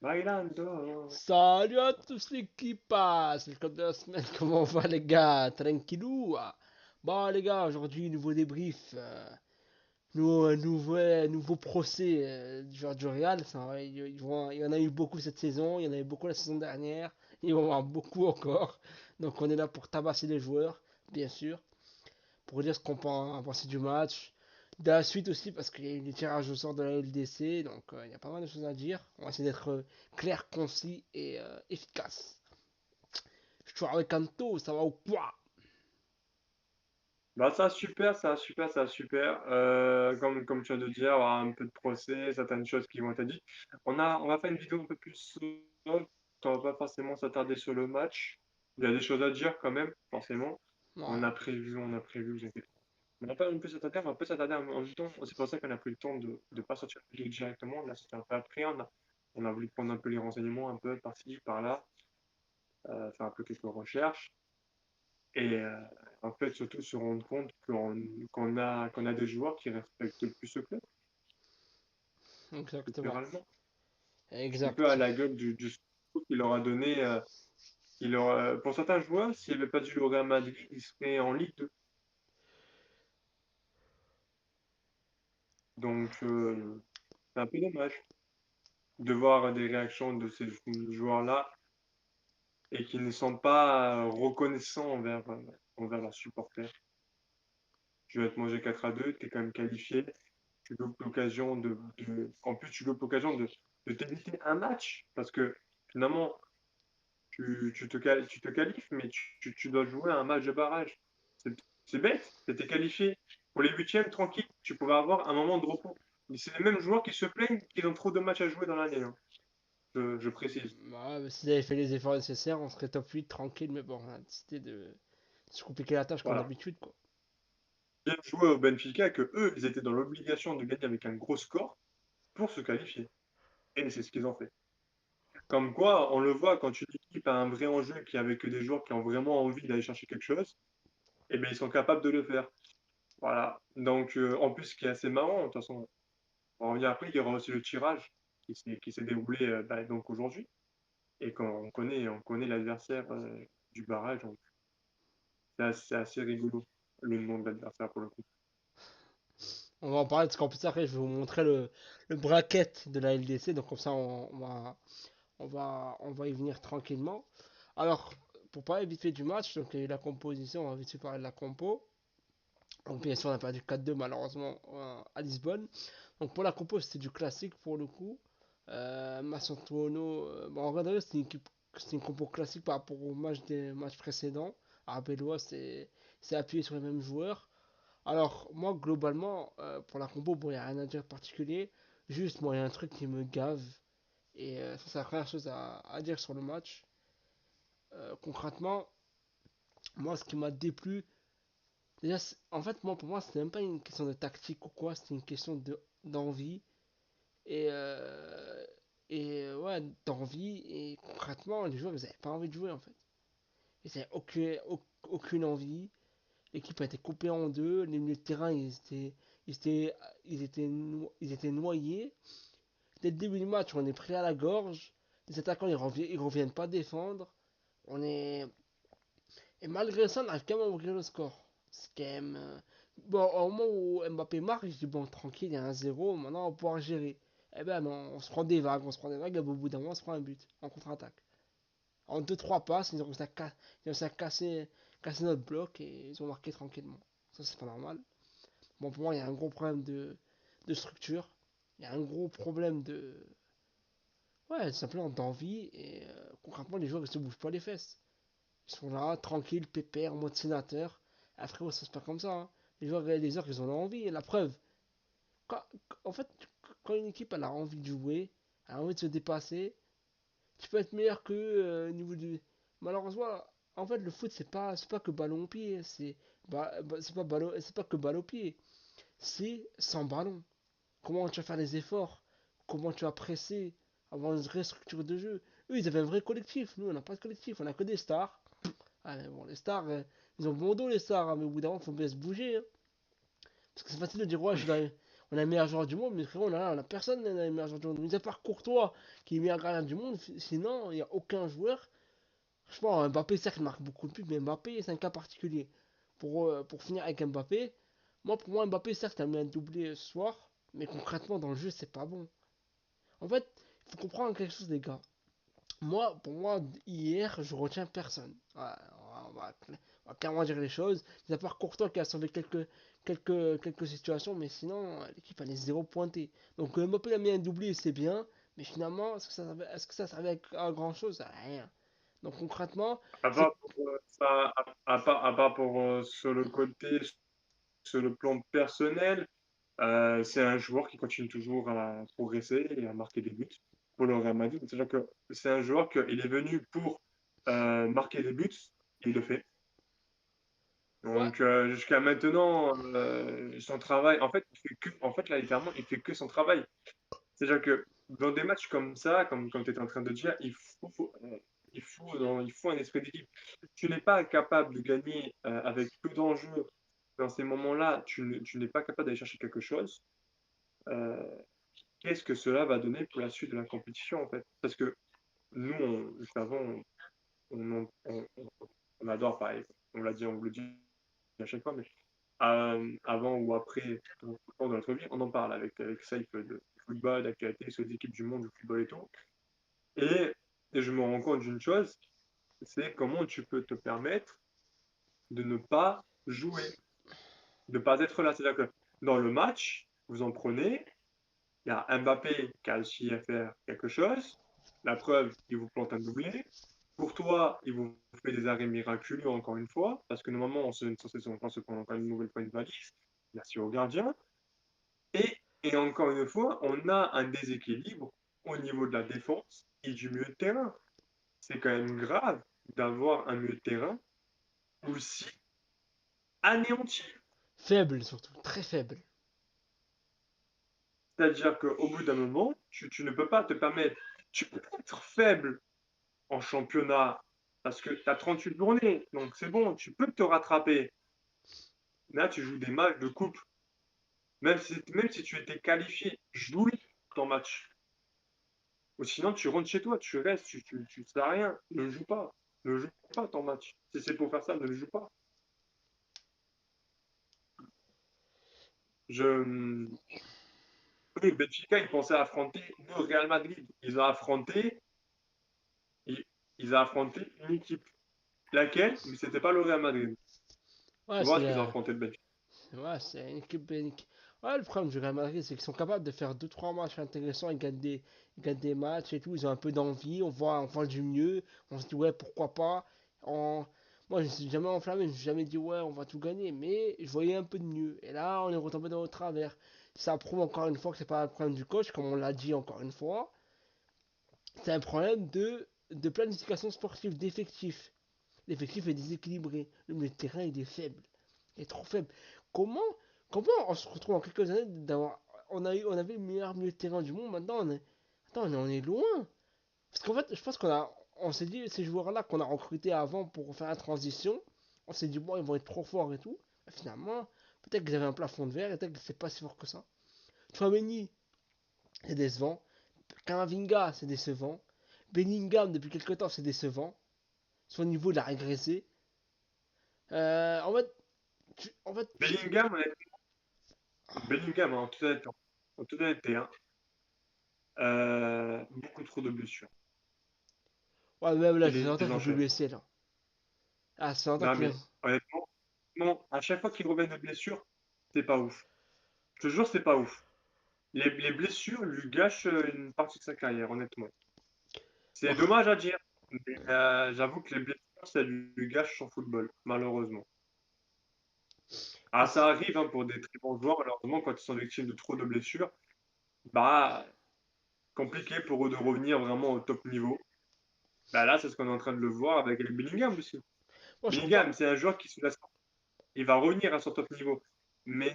Bailando. Salut à tous l'équipe, c'est le code de la semaine, comment va les gars? Tranquillou? Bon les gars, aujourd'hui nouveau débrief, nouveau procès du joueur du Real. Il y en a eu beaucoup cette saison, il y en a eu beaucoup la saison dernière, il va y en avoir beaucoup encore. Donc on est là pour tabasser les joueurs, bien sûr, pour dire ce qu'on a pensé du match. De la suite aussi, parce qu'il y a eu les tirages au sort de la LDC, donc il y a pas mal de choses à dire. On va essayer d'être clair, concis et efficace. Je suis avec Anto, ça va ou quoi? Bah ça super, ça super, ça super. Comme tu viens de dire, il y aura un peu de procès, certaines choses qui vont être dites. On va faire une vidéo un peu plus soft, on va pas forcément s'attarder sur le match. Il y a des choses à dire quand même, forcément. Ouais. On a prévu, vous inquiétez pas. On va pas un peu s'attarder, on va un peu s'attarder en même temps. C'est pour ça qu'on a pris le temps de ne pas sortir la vidéo directement. Là, c'était un peu après. On a voulu prendre un peu les renseignements, un peu par-ci, par-là, faire un peu quelques recherches. Et en fait, surtout se rendre compte qu'on a des joueurs qui respectent plus ce club, Exactement. littéralement. Un peu à Exact. la gueule du scoop qu'il leur a donné. Pour certains joueurs, s'il n'avait pas dû le Real Madrid, il serait en Ligue 2. Donc, c'est un peu dommage de voir des réactions de ces joueurs-là et qui ne sont pas reconnaissants envers leurs supporters. Tu vas te manger 4-2, tu es quand même qualifié. Tu loupes l'occasion en plus, tu loupes l'occasion de t'éviter un match parce que finalement, tu te qualifies, mais tu dois jouer un match de barrage. C'est c'est bête, tu étais qualifié. Pour les huitièmes, tranquille, tu pouvais avoir un moment de repos. Mais c'est les mêmes joueurs qui se plaignent qu'ils ont trop de matchs à jouer dans l'année, hein. Je précise. Bah, s'ils avaient fait les efforts nécessaires, on serait top 8 tranquille, mais bon, on a décidé de se compliquer la tâche comme Voilà. d'habitude, quoi. Bien joué au Benfica que eux, ils étaient dans l'obligation de gagner avec un gros score pour se qualifier. Et c'est ce qu'ils ont fait. Comme quoi, on le voit quand une équipe a un vrai enjeu qui est avec des joueurs qui ont vraiment envie d'aller chercher quelque chose, eh bien, ils sont capables de le faire. Voilà. Donc, en plus, ce qui est assez marrant, de toute façon, on revient après, il y aura aussi le tirage qui s'est déroulé bah, donc aujourd'hui. Et quand on connaît l'adversaire du barrage, donc c'est assez rigolo, le nom de l'adversaire pour le coup. On va en parler parce qu'en plus après, je vais vous montrer le bracket de la LDC, donc comme ça, on va y venir tranquillement. Alors, pour parler vite fait du match, donc il y a eu la composition, on va vite fait parler de la compo. Donc bien sûr, on a perdu 4-2 malheureusement à Lisbonne. Donc pour la compo, c'était du classique pour le coup. Massantuono, bon, en vrai, c'était une compo classique par rapport au match des matchs précédents. Arbeloa, c'est appuyé sur les mêmes joueurs. Alors, moi, globalement, pour la compo, bon, il n'y a rien à dire de particulier. Juste, moi, il y a un truc qui me gave. Et ça, c'est la première chose à dire sur le match. Concrètement, moi, ce qui m'a déplu, déjà, en fait, moi, pour moi, c'était même pas une question de tactique ou quoi, c'était une question d'envie. Et, ouais, d'envie. Et concrètement, les joueurs, ils avaient pas envie de jouer, en fait. Ils avaient aucune envie. L'équipe a été coupée en deux. Les milieux de terrain, ils étaient, ils étaient noyés. Dès le début du match, on est pris à la gorge. Les attaquants, ils reviennent pas défendre. On est... Et malgré ça, on arrive quand même à ouvrir le score. C'est quand même... Bon, au moment où Mbappé marque, je dis bon, tranquille, il y a un zéro, maintenant on va pouvoir gérer. Eh ben non, on se prend des vagues, et au bout d'un moment, on se prend un but en contre-attaque. En deux trois passes, ils ont réussi à casser notre bloc et ils ont marqué tranquillement. Ça, c'est pas normal. Bon, pour moi, il y a un gros problème de structure. Il y a un gros problème de. Ouais, simplement d'envie. Et concrètement, les joueurs, ils se bougent pas les fesses. Ils sont là, tranquilles, pépères, en mode sénateur. Après, ça se passe comme ça, hein. Les joueurs réalisent qu'ils ont envie. Et la preuve, quand, en fait, quand une équipe elle a envie de jouer, elle a envie de se dépasser, tu peux être meilleur que au niveau du. Malheureusement, en fait, le foot, c'est pas que ballon au pied. C'est pas que balle au pied. C'est sans ballon. Comment tu vas faire les efforts, comment tu vas presser, avoir une vraie structure de jeu. Eux, ils avaient un vrai collectif. Nous, on n'a pas de collectif, on a que des stars. Ah, mais bon, les stars, ils ont bon dos, les stars, hein, mais au bout d'un moment, il faut bien se bouger, hein. Parce que c'est facile de dire, ouais, on a le meilleur joueur du monde, mais frérot, on a personne, on a le meilleur joueur du monde. Mis à part Courtois, qui est le meilleur gardien du monde, sinon, il n'y a aucun joueur. Franchement, Mbappé, certes, il marque beaucoup de buts, mais Mbappé, c'est un cas particulier. Pour finir avec Mbappé, pour moi, Mbappé, certes, a mis un doublé ce soir, mais concrètement, dans le jeu, c'est pas bon. En fait, il faut comprendre quelque chose, les gars. Pour moi, hier, je retiens personne. Ouais, on va clairement dire les choses. À part Courtois qui a sauvé quelques situations, mais sinon, l'équipe elle est zéro pointée. Donc Mbappé a mis un doublé, c'est bien, mais finalement, est-ce que ça servait à grand chose? Rien. Donc concrètement, À c'est. part pour, ça, à part pour sur le côté, sur le plan personnel, c'est un joueur qui continue toujours à progresser et à marquer des buts pour le Real Madrid. C'est-à-dire que c'est un joueur qu'il est venu pour marquer des buts, il le fait. Ouais, Donc jusqu'à maintenant, son travail, en fait, en fait là littéralement, il fait que son travail. C'est-à-dire que dans des matchs comme ça, comme tu étais en train de dire, il faut un esprit d'équipe. Tu n'es pas capable de gagner avec peu d'enjeux dans ces moments-là, tu n'es pas capable d'aller chercher quelque chose. euh, Qu'est-ce que cela va donner pour la suite de la compétition en fait? Parce que nous, juste avant, on adore, pareil, on le dit à chaque fois, mais avant ou après, tout au cours de notre vie, on en parle avec Saïf de football, d'actualité, sur les équipes du monde, du football et tout. Et, et je me rends compte d'une chose, c'est comment tu peux te permettre de ne pas jouer, de ne pas être là. C'est-à-dire que dans le match, vous en prenez, il y a Mbappé qui a réussi à faire quelque chose. La preuve, il vous plante un doublé. Pour toi, il vous fait des arrêts miraculeux encore une fois, parce que normalement, on se censé se prendre encore une nouvelle fois une valise. Merci au gardien. Et encore une fois, on a un déséquilibre au niveau de la défense et du milieu de terrain. C'est quand même grave d'avoir un milieu de terrain aussi anéanti. faible surtout, très faible. C'est-à-dire qu'au bout d'un moment, tu ne peux pas te permettre. Tu peux être faible en championnat parce que tu as 38 journées, donc c'est bon, tu peux te rattraper. Là, tu joues des matchs de coupe. Même si tu étais qualifié, joue ton match. Ou sinon, tu rentres chez toi, tu restes, tu sers à rien. Ne joue pas. Ne joue pas ton match. Si c'est pour faire ça, ne le joue pas. Je... Oui, Benfica, ils pensaient affronter le Real Madrid. Ils, ils ont affronté une équipe. Laquelle? Mais c'était pas le Real Madrid. Ouais, Voilà ce qu'ils ont affronté le Benfica. c'est une équipe bénique. Ouais, le problème du Real Madrid, c'est qu'ils sont capables de faire deux trois matchs intéressants, ils gagnent des matchs et tout, ils ont un peu d'envie, on voit du mieux, on se dit ouais, pourquoi pas. On... Moi, je ne suis jamais enflammé, je me suis jamais dit ouais, on va tout gagner, mais je voyais un peu de mieux. Et là, on est retombé dans le travers. Ça prouve encore une fois que c'est pas un problème du coach, comme on l'a dit encore une fois. C'est un problème de planification sportive, d'effectifs. L'effectif est déséquilibré, le milieu de terrain il est faible. Il est trop faible. Comment, comment on se retrouve en quelques années d'avoir. On avait le meilleur milieu de terrain du monde, maintenant on est loin. Parce qu'en fait, je pense on s'est dit, ces joueurs-là qu'on a recrutés avant pour faire la transition, on s'est dit, bon, ils vont être trop forts et tout. Mais finalement, peut-être qu'ils avaient un plafond de verre et peut-être que c'est pas si fort que ça. Chouameni, c'est décevant. Kamavinga, c'est décevant. Bellingham, depuis quelques temps, c'est décevant. Son niveau, il a régressé. En fait, en fait, Bellingham, Bellingham, en toute honnêteté, hein, beaucoup trop de blessures. ouais, même là, Il ça fait longtemps les qu'il est plus enchaîne. blessé là. Ah, ça fait longtemps Non, qu'il mais est. honnêtement, non, à chaque fois qu'il revient de blessure, c'est pas ouf. Je te jure, c'est pas ouf. Les blessures lui gâchent une partie de sa carrière, honnêtement. C'est Bon, dommage à dire, mais j'avoue que les blessures, ça lui gâche son football, malheureusement. Ah, ça arrive hein, pour des très bons joueurs, malheureusement, quand ils sont victimes de trop de blessures, bah, compliqué pour eux de revenir vraiment au top niveau. Bah là, c'est ce qu'on est en train de le voir avec les Bellingham aussi. moi, je comprends. Bellingham, c'est un joueur qui se laisse. Il va revenir à son top niveau. Mais,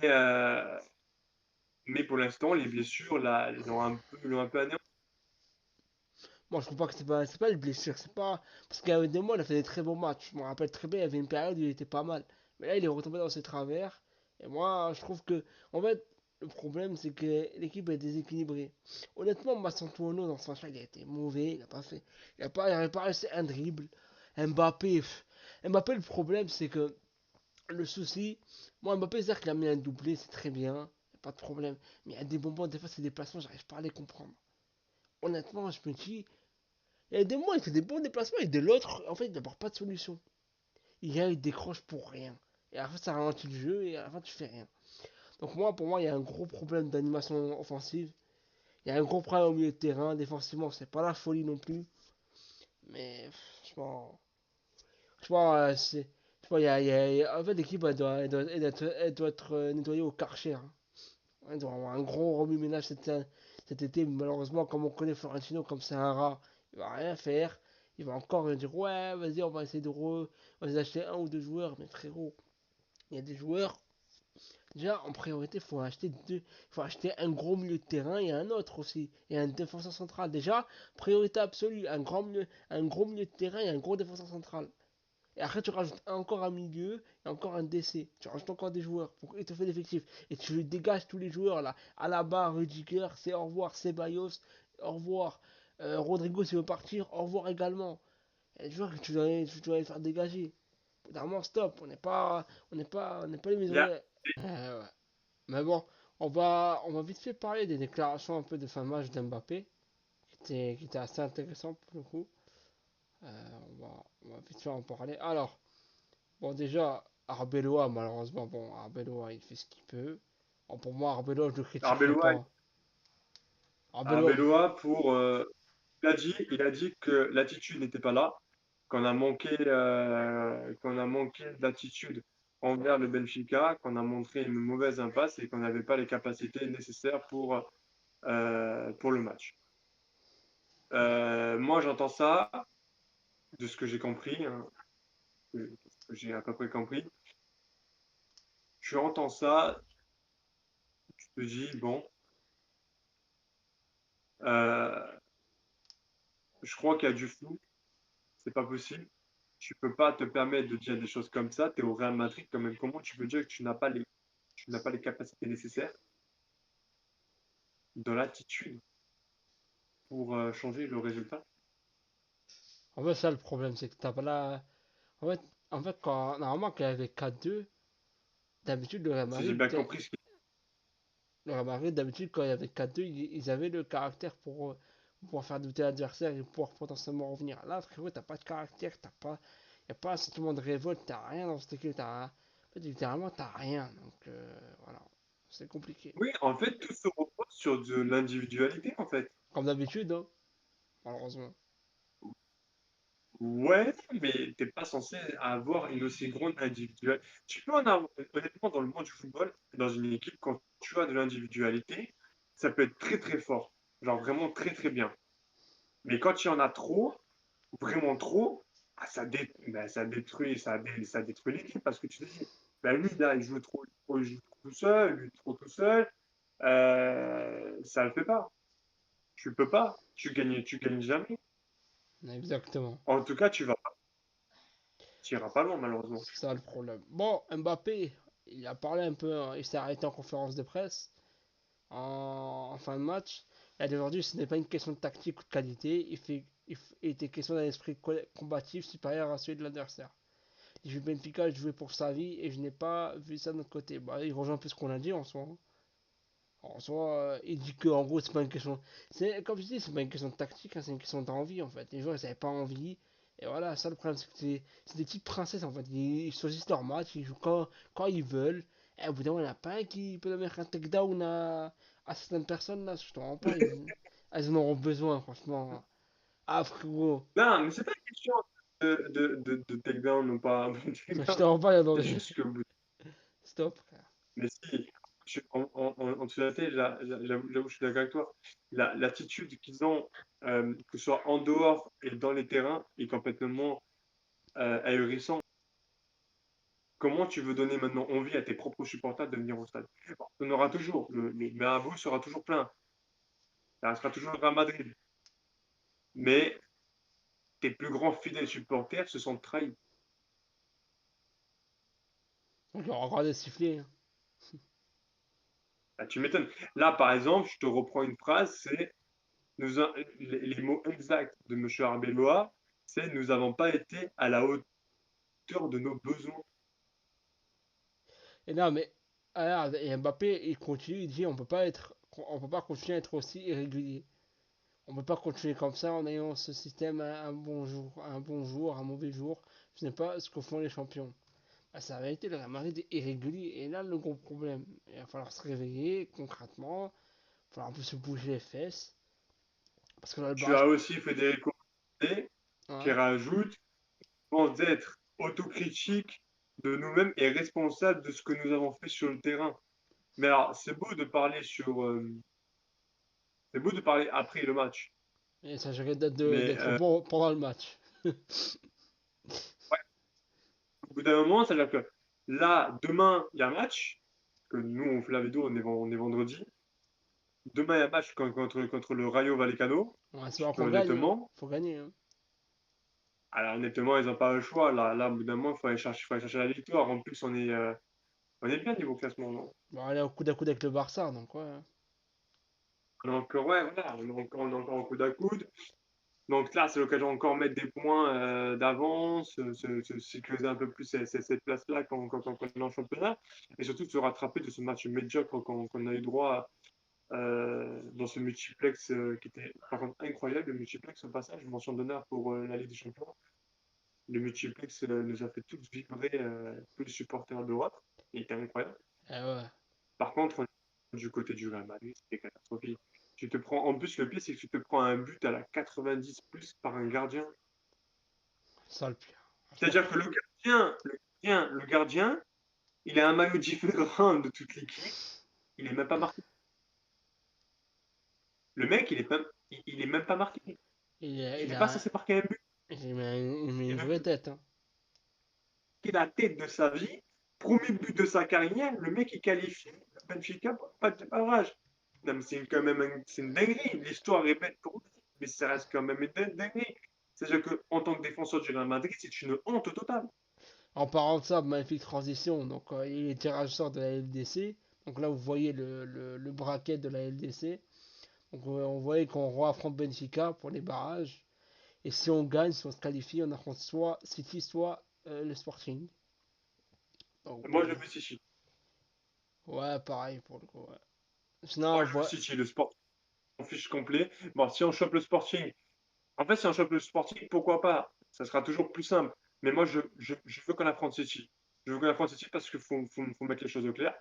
mais pour l'instant, les blessures, là, l'ont un peu anéanti. Moi, je comprends que c'est pas une blessure. C'est pas. Parce qu'il y avait des mois, il a fait des très bons matchs. Je me rappelle très bien, il y avait une période où il était pas mal. Mais là, il est retombé dans ses travers. Et moi, je trouve que. En fait, le problème, c'est que l'équipe est déséquilibrée. Honnêtement, Massantuono, dans ce match-là, il a été mauvais. Il a pas fait. Il avait pas réussi un dribble. Mbappé, Mbappé, le problème, c'est que le souci, moi, Mbappé, c'est-à-dire qu'il a mis un doublé, c'est très bien. Y a pas de problème. Mais il y a des bonbons, des fois, c'est des déplacements, j'arrive pas à les comprendre. Honnêtement, je me dis, il y a des mois, il fait des bons déplacements et de l'autre, en fait, il n'apporte pas de solution. Il décroche pour rien. Et à la fin, ça ralentit le jeu et à la fin, tu fais rien. Donc, moi, pour moi, il y a un gros problème d'animation offensive. Il y a un gros problème au milieu de terrain. Défensivement, c'est pas la folie non plus. Mais franchement, c'est. En fait, l'équipe, elle doit être nettoyée au Karcher, hein. Elle doit avoir un gros remue-ménage cet été. Malheureusement, comme on connaît Florentino, comme c'est un rat, il va rien faire. Il va encore dire ouais, vas-y, on va essayer on va acheter un ou deux joueurs. Mais frérot, il y a des joueurs. Déjà, en priorité, il faut acheter un gros milieu de terrain et un autre aussi. Et un défenseur central. Déjà, priorité absolue, un gros milieu de terrain et un gros défenseur central. Et après, tu rajoutes encore un milieu et encore un DC. Tu rajoutes encore des joueurs pour étoffer l'effectif. Et tu dégages tous les joueurs là. Alaba, Rudiger, c'est au revoir. Ceballos, au revoir. Rodrigo, s'il veut partir, au revoir également. Et les joueurs que tu dois les faire dégager. Normalement, stop. On n'est pas les Il y a, maisonniers. Ouais. Mais bon, on va vite fait parler des déclarations un peu de fin de match d'Mbappé, qui était assez intéressant pour le coup. On va vite fait en parler. Alors, bon, déjà, Arbeloa, malheureusement, bon, Arbeloa, il fait ce qu'il peut. Bon, pour moi, Arbeloa, je le critiquerai Arbeloa, pas. Arbeloa, Arbeloa pour, il a dit que l'attitude n'était pas là, qu'on a manqué d'attitude envers le Benfica, qu'on a montré une mauvaise impasse et qu'on n'avait pas les capacités nécessaires pour le match. Moi, j'entends ça, de ce que j'ai compris, hein, que j'ai à peu près compris. Tu entends ça, tu te dis, bon, euh, je crois qu'il y a du flou, c'est pas possible. Tu peux pas te permettre de dire des choses comme ça. Tu es au Real Madrid quand même. Comment tu peux dire que tu n'as pas les capacités nécessaires dans l'attitude pour changer le résultat? en fait, ça le problème, c'est que t'as pas la. En fait, normalement, quand il y avait 4-2, d'habitude, Si j'ai bien compris ce que... Le Real Madrid, d'habitude, quand il y avait 4-2, ils avaient le caractère pour pouvoir faire douter l'adversaire et pouvoir potentiellement revenir. Là, frérot, t'as pas de caractère, y a pas un sentiment de révolte, t'as rien dans cette équipe, en fait, littéralement, t'as rien. Donc, voilà, c'est compliqué. Oui, en fait, tout se repose sur de l'individualité, en fait. Comme d'habitude, hein, malheureusement. Ouais, mais t'es pas censé avoir une aussi grande individualité. Tu peux en avoir, honnêtement, dans le monde du football, dans une équipe, quand tu as de l'individualité, ça peut être très très fort. Genre vraiment très très bien. Mais quand il y en a trop, vraiment trop, ah, ça détruit l'équipe parce que tu te dis, ben lui, là, il joue trop tout seul, lui, trop tout seul, ça le fait pas. Tu peux pas, tu gagnes jamais. Exactement. En tout cas, tu iras pas loin, malheureusement. C'est ça le problème. Bon, Mbappé, il a parlé un peu, hein, il s'est arrêté en conférence de presse en fin de match. Et aujourd'hui, ce n'est pas une question de tactique ou de qualité, il était question d'un esprit combatif supérieur à celui de l'adversaire. Il joue Benfica, il jouait pour sa vie et je n'ai pas vu ça de notre côté. Bah, il rejoint un peu ce qu'on a dit en soi, hein. En soi, il dit que en gros, c'est pas une question. C'est comme je dis, c'est pas une question de tactique, hein, c'est une question d'envie en fait. Les joueurs, ils avaient pas envie. Et voilà, ça le problème, c'est que c'est des petites princesses en fait. Ils choisissent leur match, ils jouent quand ils veulent. Et au bout d'un moment, il n'y en a pas un qui peut leur mettre un takedown à certaines personnes là. Je te rends pas, elles en auront besoin, franchement. Ah, frérot, Non, mais c'est pas une question de takedown ou pas. je Takedown. te rends pas, il y en C'est aurait. juste que Stop, frère. mais si, en toute honnêteté, j'avoue, je suis d'accord avec toi. L'attitude qu'ils ont, que ce soit en dehors et dans les terrains, est complètement ahurissante. Comment tu veux donner maintenant envie à tes propres supporters de venir au stade? Bon, on aura toujours, le Bernabéu sera toujours plein, ça restera toujours le Real Madrid. Mais tes plus grands fidèles supporters se sont trahis. Donc, il y aura encore des sifflets, hein. Ah, tu m'étonnes. Là, par exemple, je te reprends une phrase, c'est les mots exacts de Monsieur Arbeloa, c'est nous n'avons pas été à la hauteur de nos besoins. Et non, mais regarde, et Mbappé, il continue, il dit on peut pas continuer à être aussi irrégulier. On peut pas continuer comme ça en ayant ce système un mauvais jour. Ce n'est pas ce que font les champions. Bah, c'est la vérité, le Real Madrid est irrégulier. Et là, le gros problème, il va falloir se réveiller concrètement. Il va falloir un peu se bouger les fesses. Parce que là, le Tu barrage. as aussi Federico Valverde qui Ouais. rajoute, pense d'être autocritique de nous-mêmes et responsable de ce que nous avons fait sur le terrain. Mais alors, c'est beau de parler après le match. Et ça risque Mais d'être bon pendant le match. ouais, au bout d'un moment, c'est-à-dire que là, demain, il y a un match, que nous, on fait la vidéo, on est vendredi. Demain, il y a un match contre le Rayo Vallecano. Ouais, c'est qu'on gagne, hein. Honnêtement, Faut gagner, hein. alors honnêtement, ils n'ont pas le choix. Là, au bout d'un moment, faut aller chercher la victoire. En plus, on est bien niveau classement, non? Bon, on est au coude à coude avec le Barça, donc ouais. Donc, ouais, voilà, on est encore au coude à coude. Donc là, c'est l'occasion encore de mettre des points d'avance, se sécuriser un peu plus cette place-là quand on est en championnat, et surtout de se rattraper de ce match médiocre qu'on a eu droit dans ce multiplex qui était par contre incroyable, le multiplex au passage, mention d'honneur pour la Ligue des Champions. Le multiplex nous a fait tous vibrer, tous les supporters d'Europe, il était incroyable. Eh ouais, Par contre, du côté du Real Madrid, c'était catastrophique. En plus, le pire, c'est que tu te prends un but à la 90 plus par un gardien. ça le pire. Franchement, C'est-à-dire que le gardien, il a un maillot différent de toute l'équipe. Il est même pas marqué. Le mec, il est même pas marqué. il, a, Il il, n'est pas a, censé marquer un but. il met Il une veut vraie tête, hein. marquer la tête de sa vie. Premier but de sa carrière, le mec il qualifie Benfica pour pas de barrage. Non, mais quand même c'est une dinguerie. L'histoire répète pour lui, mais ça reste quand même une dinguerie. C'est-à-dire qu'en tant que défenseur du Real Madrid, c'est une honte totale. En parlant de ça, magnifique transition. Donc, il est tirage au sort de la LDC. Donc là, vous voyez le bracket de la LDC. Donc, on voyait qu'on affronte Benfica pour les barrages. Et si on gagne, si on se qualifie, on affronte soit City, soit le Sporting. Donc, Moi, je veux City. ouais, pareil pour le coup. Ouais. Sinon, Moi, on je veux voit. City. Le sport en fiche complet. Bon, si on chope le Sporting, en fait, si on chope le Sporting, pourquoi pas? Ça sera toujours plus simple. Mais moi, je veux qu'on affronte City. Je veux qu'on affronte City parce qu'il faut mettre les choses au clair.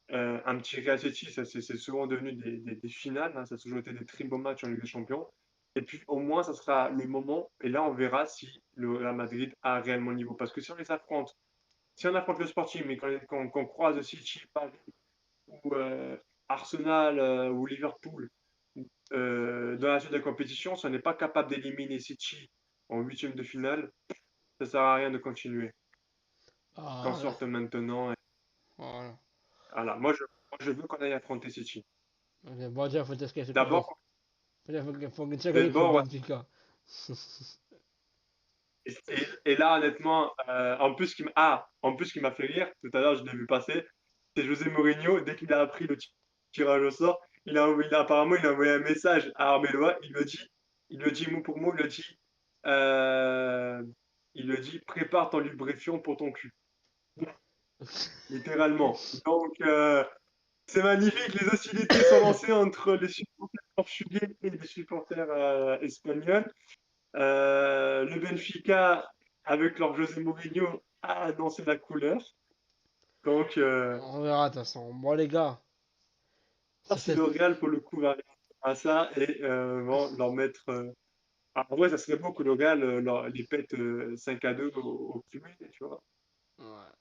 Un petit Real City, ça, c'est souvent devenu des finales, hein, ça a toujours été des très beaux matchs en Ligue des Champions. Et puis au moins, ça sera le moment, et là on verra si le Real Madrid a réellement le niveau. Parce que si on affronte le Sporting, mais qu'on croise City, Paris, ou Arsenal, ou Liverpool, dans la suite de la compétition, si on n'est pas capable d'éliminer City en huitième de finale, ça sert à rien de continuer. Qu'on Ah, sorte maintenant. voilà. Voilà. Moi, je veux qu'on aille affronter City. Ok, bon, déjà, faut dire ce contre Ben. D'abord, Faut déjà gagner contre d'abord, ouais. Benfica. Et là, honnêtement, en plus, ce qui m'a fait rire, tout à l'heure, je l'ai vu passer, c'est José Mourinho, dès qu'il a appris le tirage au sort, apparemment, il a envoyé un message à Arbeloa, il le dit mot pour mot, euh, prépare ton lubrifiant pour ton cul, littéralement. Donc, c'est magnifique, les hostilités sont lancées entre les supporters portugais et les supporters espagnols. Le Benfica, avec leur José Mourinho, a annoncé la couleur. Donc, On verra de toute façon. Bon, les gars, ça, sur si cette. le Real, pour le coup, va arriver à ça et bon, leur mettre. En vrai, ça serait beau que le Real les pète 5-2 au cumul, tu vois. Ouais.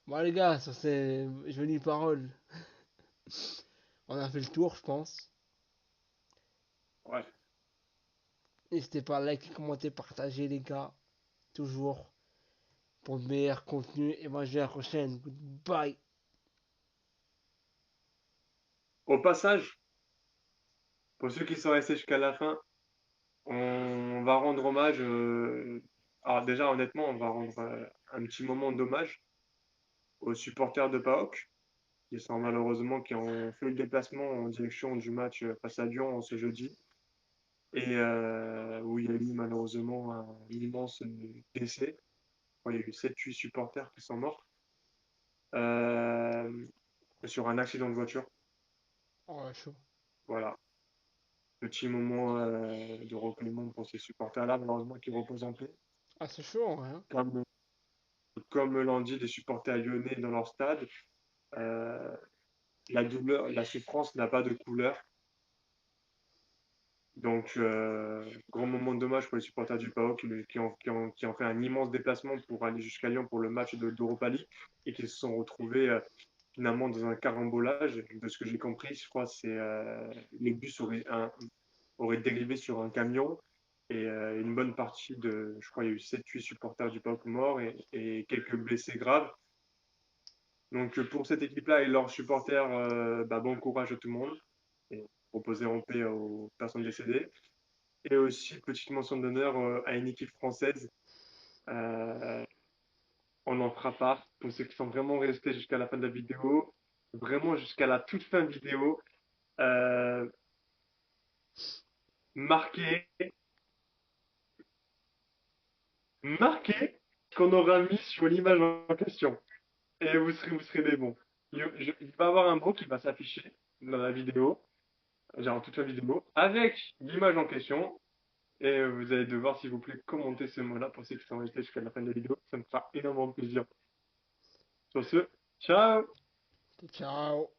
Bon, les gars, sur ces jolies paroles, on a fait le tour, je pense. Ouais. N'hésitez pas à liker, commenter, partager, les gars. Toujours pour de meilleurs contenus. Et moi, je dis à la prochaine. Goodbye. Au passage, pour ceux qui sont restés jusqu'à la fin, on va rendre hommage. Alors, déjà, honnêtement, on va rendre un petit moment d'hommage aux supporters de PAOK. sont malheureusement qui ont fait le déplacement en direction du match face à Lyon ce jeudi et où il y a eu malheureusement un immense décès. Ouais, il y a eu 7-8 supporters qui sont morts euh, sur un accident de voiture. Oh, ouais, chaud. Voilà, petit moment de recueillement pour ces supporters-là, malheureusement qui reposent en paix. Ah, c'est chaud, hein. Comme, comme l'ont dit les supporters lyonnais dans leur stade, euh, la douleur, la souffrance n'a pas de couleur. Donc, grand moment de dommage pour les supporters du PAOK qui ont fait un immense déplacement pour aller jusqu'à Lyon pour le match d'Europa League et qui se sont retrouvés finalement dans un carambolage. De ce que j'ai compris, je crois, c'est le bus aurait dérivé sur un camion et une bonne partie de, je crois, il y a eu 7-8 supporters du PAOK morts et quelques blessés graves. Donc, pour cette équipe-là et leurs supporters, bah, bon courage à tout le monde et reposer en paix aux personnes décédées. Et aussi, petite mention d'honneur à une équipe française. Euh, on en fera part pour ceux qui sont vraiment restés jusqu'à la fin de la vidéo, vraiment jusqu'à la toute fin vidéo. Euh, marqué, marqué qu'on aura mis sur l'image en question. Et vous serez des bons. Il va y avoir un mot qui va s'afficher dans la vidéo, genre toute la vidéo, avec l'image en question. Et vous allez devoir, s'il vous plaît, commenter ce mot-là pour ceux qui sont restés jusqu'à la fin de la vidéo. Ça me fera énormément plaisir. Sur ce, ciao! Ciao.